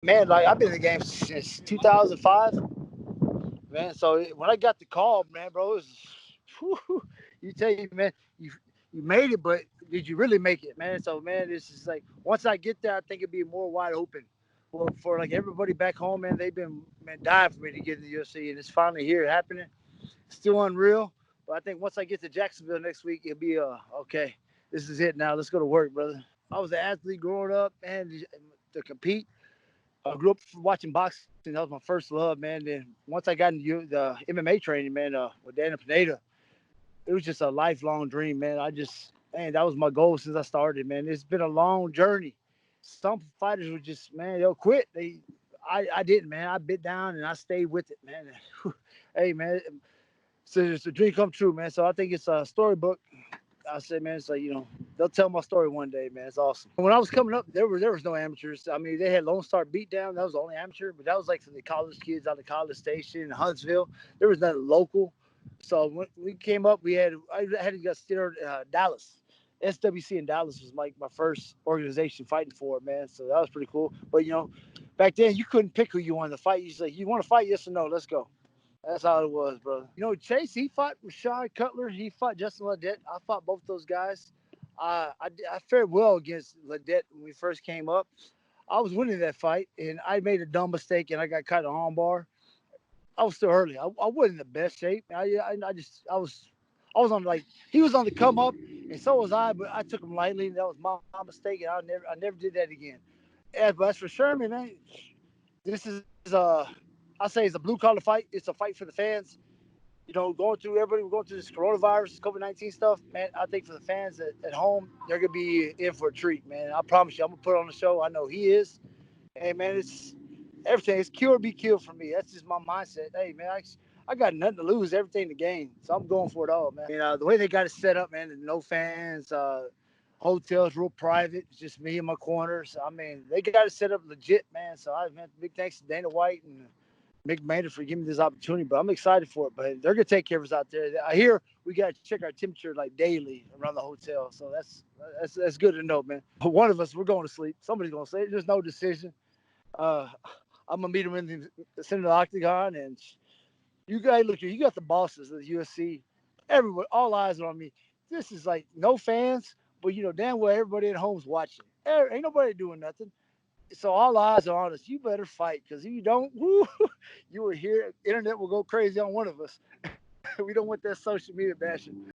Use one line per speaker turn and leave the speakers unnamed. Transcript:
Man, like I've been in the game since 2005, man. So when I got the call, man, bro, it was, whew, you tell you, man, you made it, but did you really make it, man? So man, this is like once I get there, I think it'd be more wide open. For like everybody back home, man, they've been man dying for me to get in the UFC, and it's finally here happening. Still unreal, but I think once I get to Jacksonville next week, it'll be okay. This is it now. Let's go to work, brother. I was an athlete growing up, man, to compete. I grew up watching boxing. That was my first love, man. Then once I got into the MMA training, man, with Dana Pineda, it was just a lifelong dream, man. Man, that was my goal since I started, man. It's been a long journey. Some fighters would just, man, they'll quit. I didn't, man. I bit down and I stayed with it, man. Hey, man, so it's a dream come true, man. So I think it's a storybook. I said, man, it's like they'll tell my story one day, man. It's awesome. When I was coming up, there was no amateurs. I mean, they had Lone Star Beatdown. That was the only amateur, but that was like for the college kids out of College Station in Huntsville. There was nothing local. So when we came up, I had to get steered Dallas. SWC in Dallas was like my first organization fighting for it, man. So that was pretty cool. But back then you couldn't pick who you wanted to fight. You just like, you want to fight, yes or no, let's go. That's how it was, brother. Chase, he fought Rashad Cutler. He fought Justin Ledette. I fought both those guys. I fared well against Ledette when we first came up. I was winning that fight, and I made a dumb mistake, and I got caught on bar. I was still early. I wasn't in the best shape. I was on like he was on the come up, and so was I. But I took him lightly. That was my mistake, and I never did that again. But as for Sherman, man, this is I say it's a blue collar fight. It's a fight for the fans. Going through everybody, we're going through this coronavirus, COVID-19 stuff, man. I think for the fans at home, they're gonna be in for a treat, man. I promise you, I'm gonna put on the show. I know he is. Hey, man, it's everything. It's kill or be killed for me. That's just my mindset. Hey, man, I got nothing to lose, everything to gain. So I'm going for it all, man. The way they got it set up, man, no fans, hotels real private. It's just me in my corners. I mean, they got it set up legit, man. So man, big thanks to Dana White and Mick Maynard for giving me this opportunity, but I'm excited for it. But they're gonna take care of us out there. I hear we got to check our temperature like daily around the hotel, so that's good to know, man. But one of us, we're going to sleep. Somebody's gonna say it. There's no decision. Uh, I'm gonna meet him in the center of the octagon, and you guys look here. You got the bosses of the UFC. Everyone, all eyes are on me. This is like no fans, but damn well everybody at home's watching. Ain't nobody doing nothing. So all eyes are on us. You better fight, because if you don't, woo, you will hear internet will go crazy on one of us. We don't want that social media bashing.